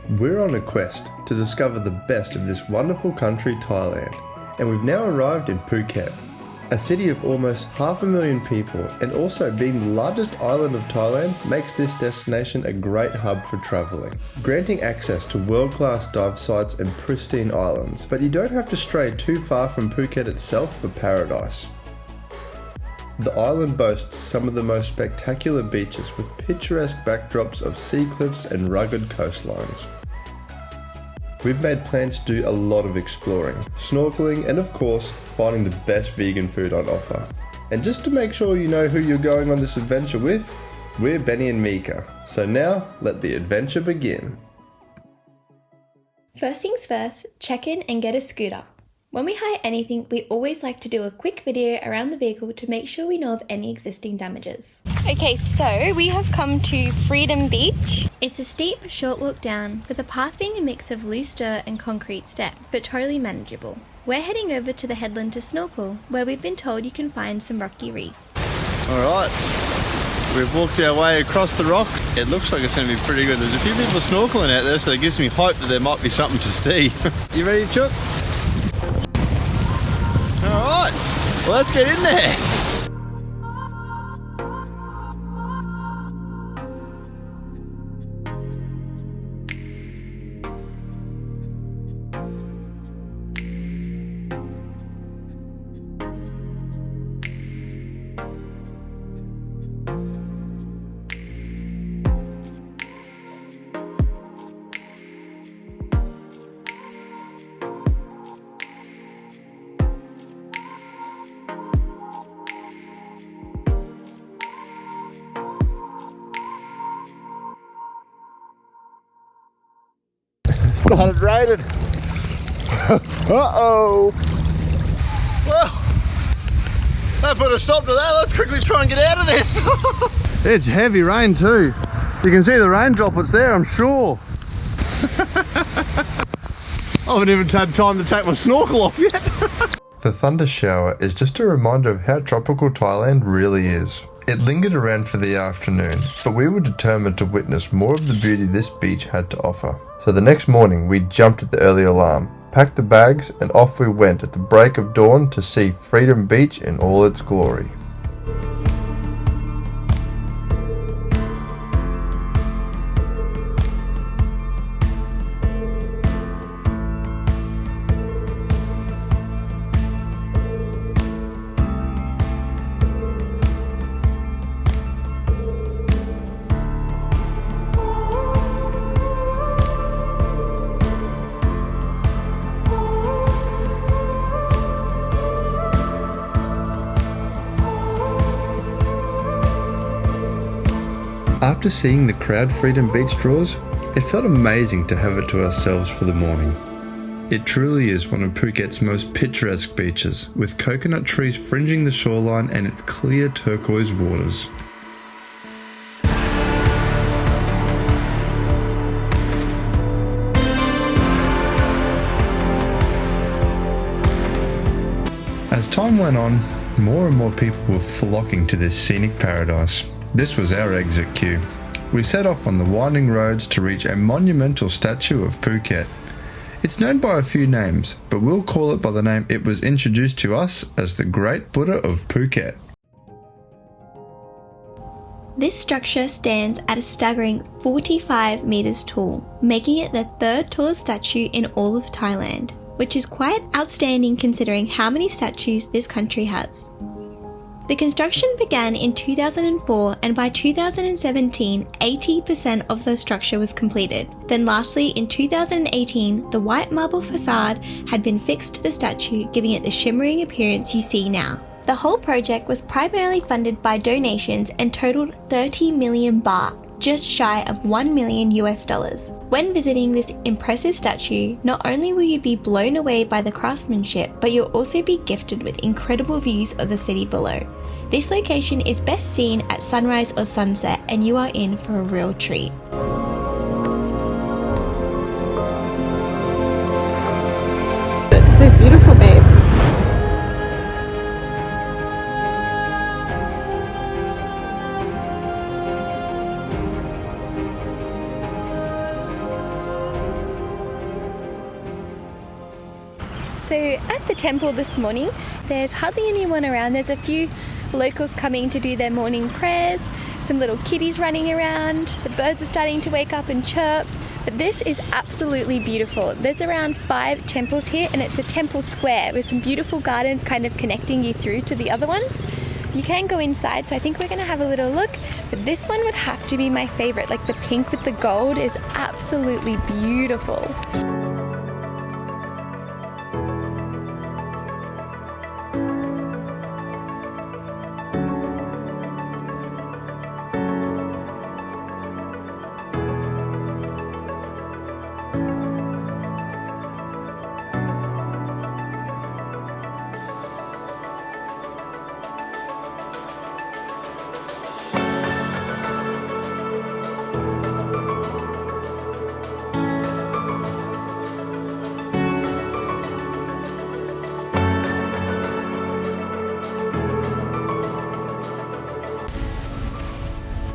We're on a quest to discover the best of this wonderful country, Thailand, and we've now arrived in Phuket, a city of almost 500,000 people, and also being the largest island of Thailand makes this destination a great hub for travelling, granting access to world-class dive sites and pristine islands, but you don't have to stray too far from Phuket itself for paradise. The island boasts some of the most spectacular beaches with picturesque backdrops of sea cliffs and rugged coastlines. We've made plans to do a lot of exploring, snorkeling, and of course, finding the best vegan food on offer. And just to make sure you know who you're going on this adventure with, we're Benny and Meeka. So now, let the adventure begin. First things first, check in and get a scooter. When we hire anything, we always like to do a quick video around the vehicle to make sure we know of any existing damages. Okay, so we have come to Freedom Beach. It's a steep, short walk down, with the path being a mix of loose dirt and concrete step, but totally manageable. We're heading over to the headland to snorkel, where we've been told you can find some rocky reef. Alright, we've walked our way across the rock. It looks like it's going to be pretty good. There's a few people snorkeling out there, so it gives me hope that there might be something to see. You ready, Chuck? Alright, well, let's get in there. Started raining. Uh-oh. Well, that put a stop to that. Let's quickly try and get out of this. It's heavy rain too. You can see the rain droplets there, I'm sure. I haven't even had time to take my snorkel off yet. The thunder shower is just a reminder of how tropical Thailand really is. It lingered around for the afternoon, but we were determined to witness more of the beauty this beach had to offer. So the next morning we jumped at the early alarm, packed the bags, and off we went at the break of dawn to see Freedom Beach in all its glory. After seeing the crowd Freedom Beach draws, it felt amazing to have it to ourselves for the morning. It truly is one of Phuket's most picturesque beaches, with coconut trees fringing the shoreline and its clear turquoise waters. As time went on, more and more people were flocking to this scenic paradise. This was our exit queue. We set off on the winding roads to reach a monumental statue of Phuket. It's known by a few names, but we'll call it by the name it was introduced to us as the Great Buddha of Phuket. This structure stands at a staggering 45 meters tall, making it the third tallest statue in all of Thailand, which is quite outstanding considering how many statues this country has. The construction began in 2004, and by 2017, 80% of the structure was completed. Then lastly, in 2018, the white marble facade had been fixed to the statue, giving it the shimmering appearance you see now. The whole project was primarily funded by donations and totaled 30 million baht, just shy of $1 million US. When visiting this impressive statue, not only will you be blown away by the craftsmanship, but you'll also be gifted with incredible views of the city below. This location is best seen at sunrise or sunset, and you are in for a real treat. It's so beautiful, babe. So at the temple this morning, there's hardly anyone around. There's a few locals coming to do their morning prayers, some little kitties running around, the birds are starting to wake up and chirp. But this is absolutely beautiful. There's around 5 temples here, and it's a temple square with some beautiful gardens kind of connecting you through to the other ones. You can go inside, so I think we're gonna have a little look, but this one would have to be my favorite. Like the pink with the gold is absolutely beautiful.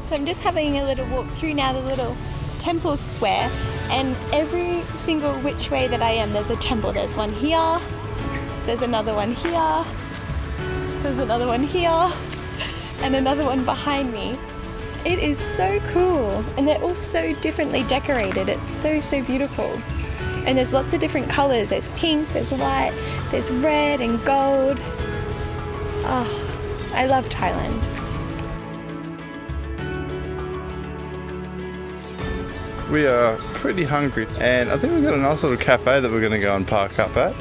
So I'm just having a little walk through now the little temple square, and every single which way that I am there's a temple. There's one here, there's another one here, there's another one here, and another one behind me. It is so cool, and they're all so differently decorated. It's so beautiful. And there's lots of different colors. There's pink, there's white, there's red and gold. Oh, I love Thailand. We are pretty hungry, and I think we've got a nice little cafe that we're going to go and park up at.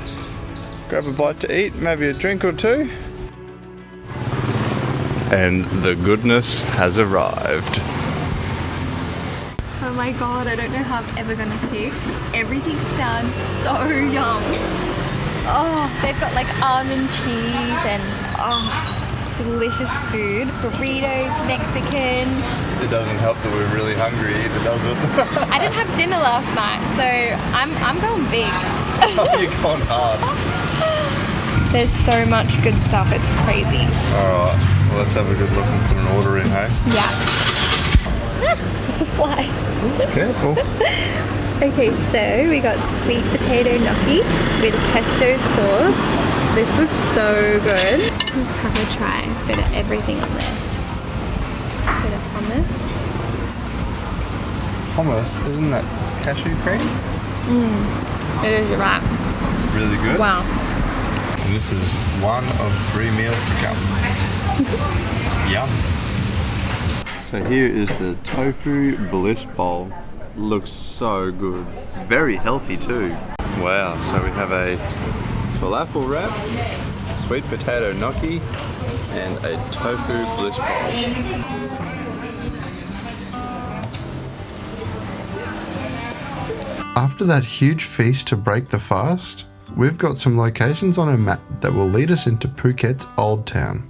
Grab a bite to eat, maybe a drink or two. And the goodness has arrived. Oh my god, I don't know how I'm ever gonna pick. Everything sounds so yum. Oh, they've got like almond cheese and delicious food. Burritos, Mexican. It doesn't help that we're really hungry either, does it? I didn't have dinner last night, so I'm going big. Oh, you're going hard. There's so much good stuff, it's crazy. Alright, well, let's have a good look and put an order in, hey? Yeah. There's a fly. Careful. Okay, so we got sweet potato gnocchi with pesto sauce. This looks so good. Let's have a try. Bit of everything on there. Bit of hummus. Hummus, isn't that cashew cream? It is, you're right. Really good. Wow. And this is one of 3 meals to come. Yum. So here is the tofu bliss bowl. Looks so good. Very healthy too. Wow, so we have a falafel wrap, sweet potato gnocchi, and a tofu bliss bowl. After that huge feast to break the fast, we've got some locations on a map that will lead us into Phuket's Old Town.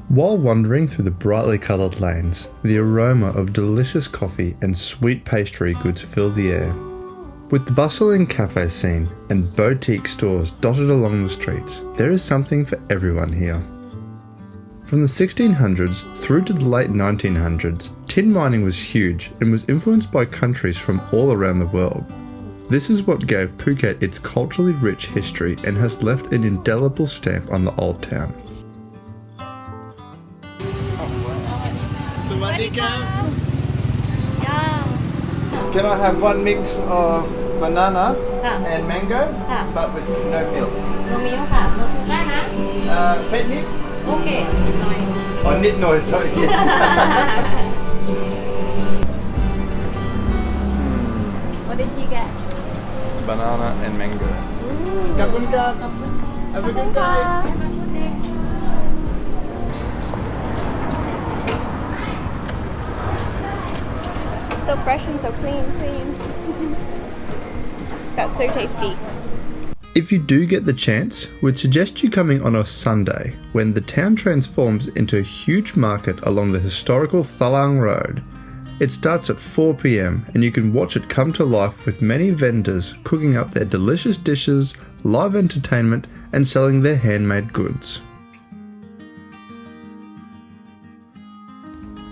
While wandering through the brightly coloured lanes, the aroma of delicious coffee and sweet pastry goods fill the air. With the bustling cafe scene and boutique stores dotted along the streets, there is something for everyone here. From the 1600s through to the late 1900s, tin mining was huge and was influenced by countries from all around the world. This is what gave Phuket its culturally rich history and has left an indelible stamp on the old town. Can I have one mix of banana and mango, but with no milk? No milk ค่ะ no ได้นะ Pet nip? โอเคหน่อย Oh, nip noise, sorry. What did you get? Banana and mango. Kapun-ka. Have a good day. So fresh and so clean. That's so tasty. If you do get the chance, we'd suggest you coming on a Sunday when the town transforms into a huge market along the historical Thalang Road. It starts at 4 p.m. and you can watch it come to life with many vendors cooking up their delicious dishes, live entertainment and selling their handmade goods.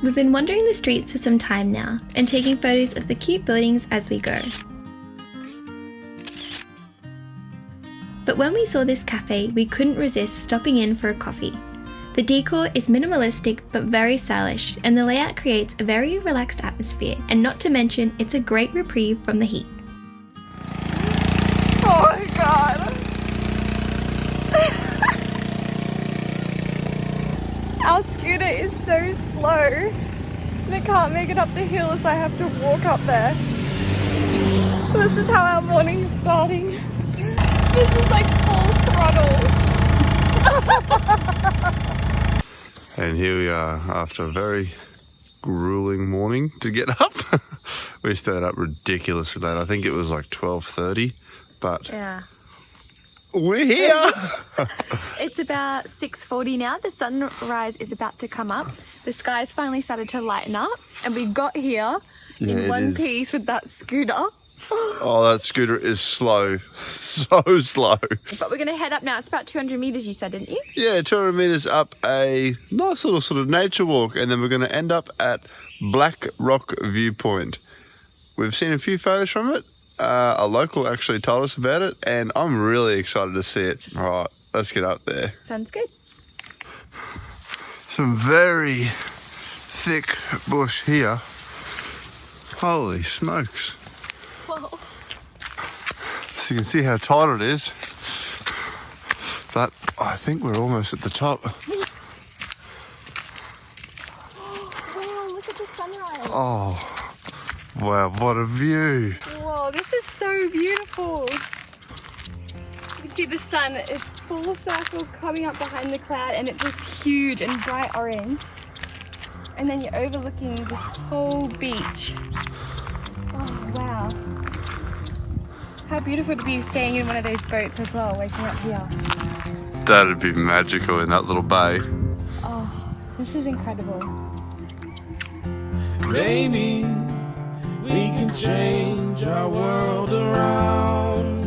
We've been wandering the streets for some time now and taking photos of the cute buildings as we go. But when we saw this cafe, we couldn't resist stopping in for a coffee. The decor is minimalistic but very stylish, and the layout creates a very relaxed atmosphere, and not to mention it's a great reprieve from the heat. Oh my god! Our scooter is so slow and it can't make it up the hill, so I have to walk up there. This is how our morning is starting. This is like full throttle. And here we are after a very grueling morning to get up. We stayed up ridiculously late. I think it was like 12:30, but Yeah. we're here. It's about 6:40 now. The sunrise is about to come up. The sky's finally started to lighten up, and we got here Yeah, in it one is. piece with that scooter. Oh, that scooter is slow. So slow. But we're gonna head up now. It's about 200 meters, you said, didn't you? Yeah, 200 meters up a nice little sort of nature walk, and then we're going to end up at Black Rock Viewpoint. We've seen a few photos from it. A local actually told us about it, and I'm really excited to see it. All right, let's get up there. Sounds good. Some very thick bush here. Holy smokes. Whoa. So you can see how tight it is. But I think we're almost at the top. Wow, look at the sunrise. Oh, wow, what a view. Whoa, this is so beautiful. You can see the sun is full circle coming up behind the cloud, and it looks huge and bright orange. And then you're overlooking this whole beach. Oh, wow. How beautiful to be staying in one of those boats as well, waking up here. That'd be magical in that little bay. Oh, this is incredible. Maybe we can change our world around.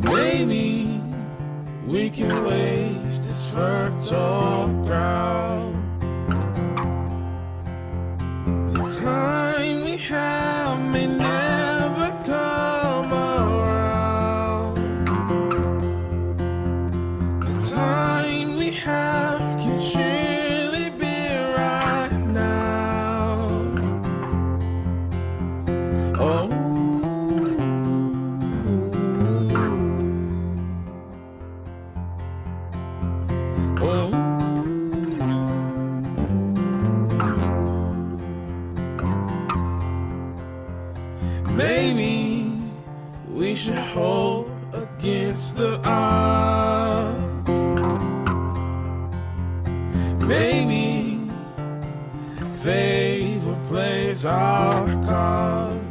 Maybe we can waste this fertile ground. The time we have may never come around. The time we have can surely be right now. Oh. Maybe we should hope against the odds. Maybe favor plays our cards.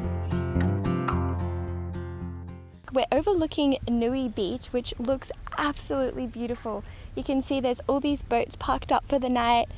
We're overlooking Nui Beach, which looks absolutely beautiful. You can see there's all these boats parked up for the night,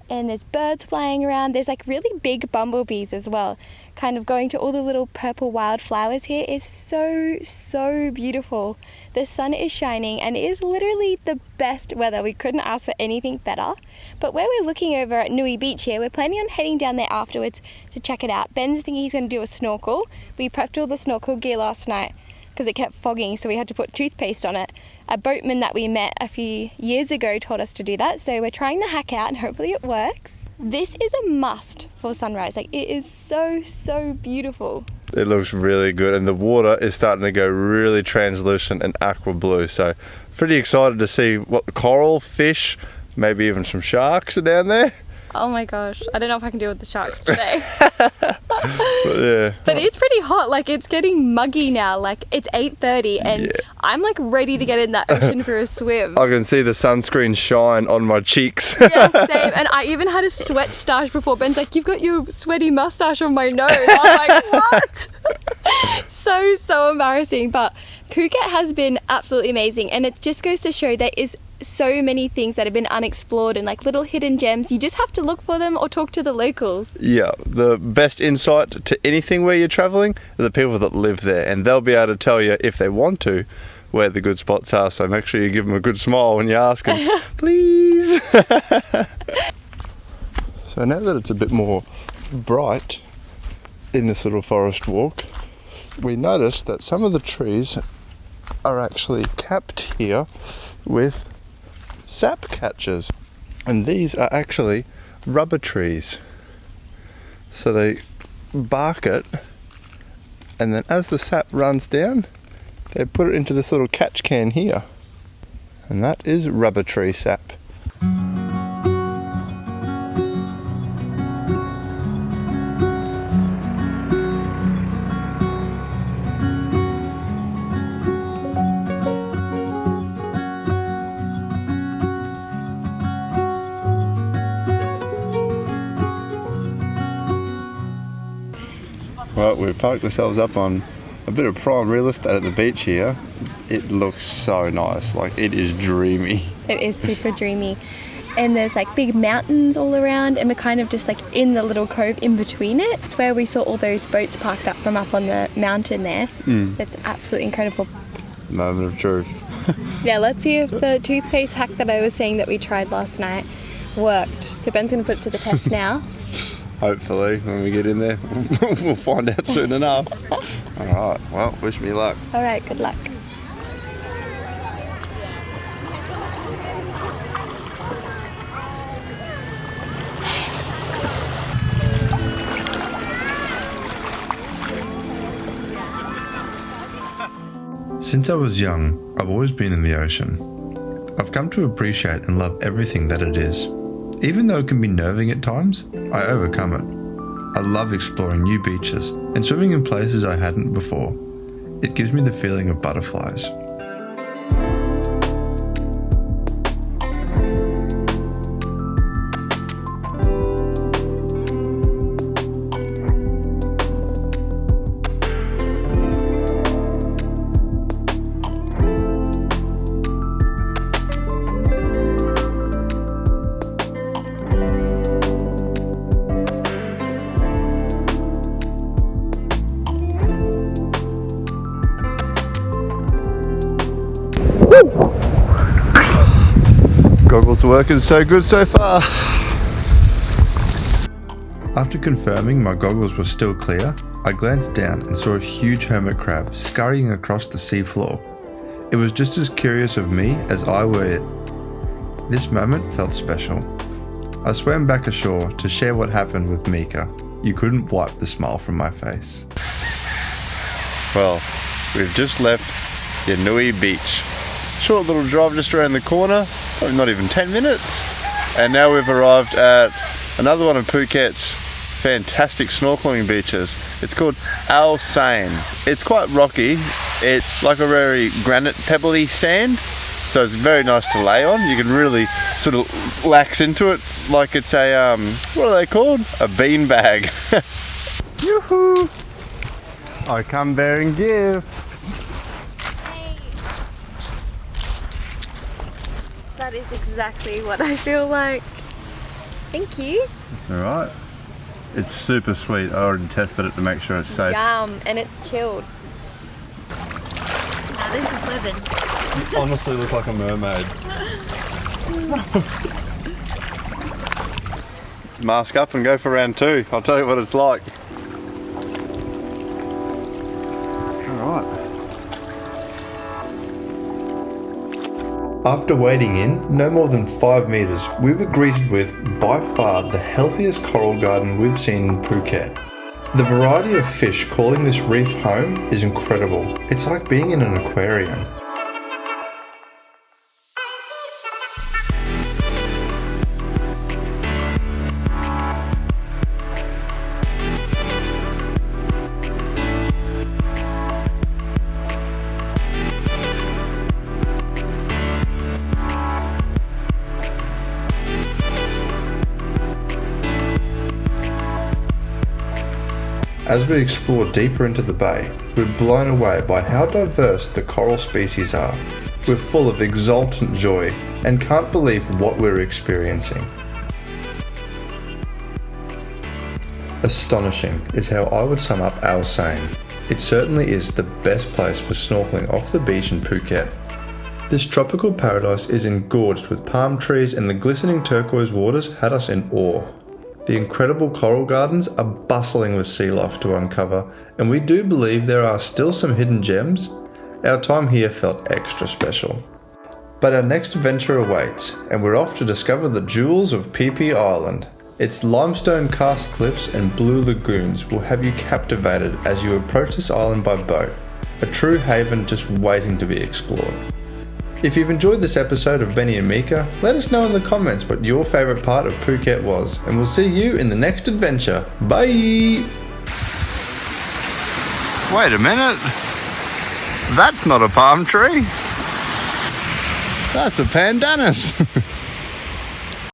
and there's birds flying around. There's like really big bumblebees as well, kind of going to all the little purple wildflowers here. Is so beautiful. The sun is shining and it is literally the best weather. We couldn't ask for anything better. But where we're looking over at Nui Beach here, we're planning on heading down there afterwards to check it out. Ben's thinking he's going to do a snorkel. We prepped all the snorkel gear last night because it kept fogging, so we had to put toothpaste on it. A boatman that we met a few years ago told us to do that, so we're trying the hack out and hopefully it works. This is a must for sunrise. Like, it is so beautiful. It looks really good, and the water is starting to go really translucent and aqua blue, so pretty excited to see what coral, fish, maybe even some sharks are down there. Oh my gosh, I don't know if I can deal with the sharks today. But yeah. But it's pretty hot. Like, it's getting muggy now. Like, it's 8:30 and Yeah. I'm like ready to get in that ocean for a swim. I can see the sunscreen shine on my cheeks. Yeah, same. And I even had a sweat stash before. Ben's like, "You've got your sweaty mustache on my nose." I was like, what? So embarrassing. But Phuket has been absolutely amazing, and it just goes to show there is so many things that have been unexplored and like little hidden gems. You just have to look for them or talk to the locals. Yeah, the best insight to anything where you're traveling are the people that live there, and they'll be able to tell you, if they want to, where the good spots are. So make sure you give them a good smile when you ask them, please. So now that it's a bit more bright in this little forest walk, we noticed that some of the trees are actually capped here with sap catchers, and these are actually rubber trees. So they bark it, and then as the sap runs down, they put it into this little catch can here, and that is rubber tree sap. Well, we've parked ourselves up on a bit of prime real estate at the beach here. It looks so nice, like it is dreamy. It is super dreamy. And there's like big mountains all around, and we're kind of just like in the little cove in between it. It's where we saw all those boats parked up from up on the mountain there. It's absolutely incredible. Moment of truth. Yeah, let's see if the toothpaste hack that I was saying that we tried last night worked. So Ben's gonna put it to the test now. Hopefully, when we get in there, we'll find out soon enough. Alright, well, wish me luck. Alright, good luck. Since I was young, I've always been in the ocean. I've come to appreciate and love everything that it is. Even though it can be nerving at times, I overcome it. I love exploring new beaches and swimming in places I hadn't before. It gives me the feeling of butterflies. Goggles are working so good so far. After confirming my goggles were still clear, I glanced down and saw a huge hermit crab scurrying across the seafloor. It was just as curious of me as I were it. This moment felt special. I swam back ashore to share what happened with Meeka. You couldn't wipe the smile from my face. Well, we've just left Unui Beach. Short little drive just around the corner, probably not even 10 minutes. And now we've arrived at another one of Phuket's fantastic snorkeling beaches. It's called Al Sain. It's quite rocky. It's like a very granite pebbly sand, so it's very nice to lay on. You can really sort of lax into it like it's a, what are they called? A bean bag. Yoo-hoo! I come bearing gifts. That is exactly what I feel like. Thank you. It's alright. It's super sweet. I already tested it to make sure it's safe. Yum, and it's chilled. Now this is living. You honestly look like a mermaid. Mask up and go for round 2. I'll tell you what it's like. Alright. After wading in no more than 5 meters, we were greeted with, by far, the healthiest coral garden we've seen in Phuket. The variety of fish calling this reef home is incredible. It's like being in an aquarium. As we explore deeper into the bay, we're blown away by how diverse the coral species are. We're full of exultant joy and can't believe what we're experiencing. Astonishing is how I would sum up Al Sain. It certainly is the best place for snorkeling off the beach in Phuket. This tropical paradise is engorged with palm trees, and the glistening turquoise waters had us in awe. The incredible coral gardens are bustling with sea life to uncover, and we do believe there are still some hidden gems. Our time here felt extra special. But our next adventure awaits, and we're off to discover the jewels of Phi Phi Island. Its limestone karst cliffs and blue lagoons will have you captivated as you approach this island by boat, a true haven just waiting to be explored. If you've enjoyed this episode of Benny and Meeka, let us know in the comments what your favourite part of Phuket was, and we'll see you in the next adventure. Bye! Wait a minute. That's not a palm tree. That's a pandanus.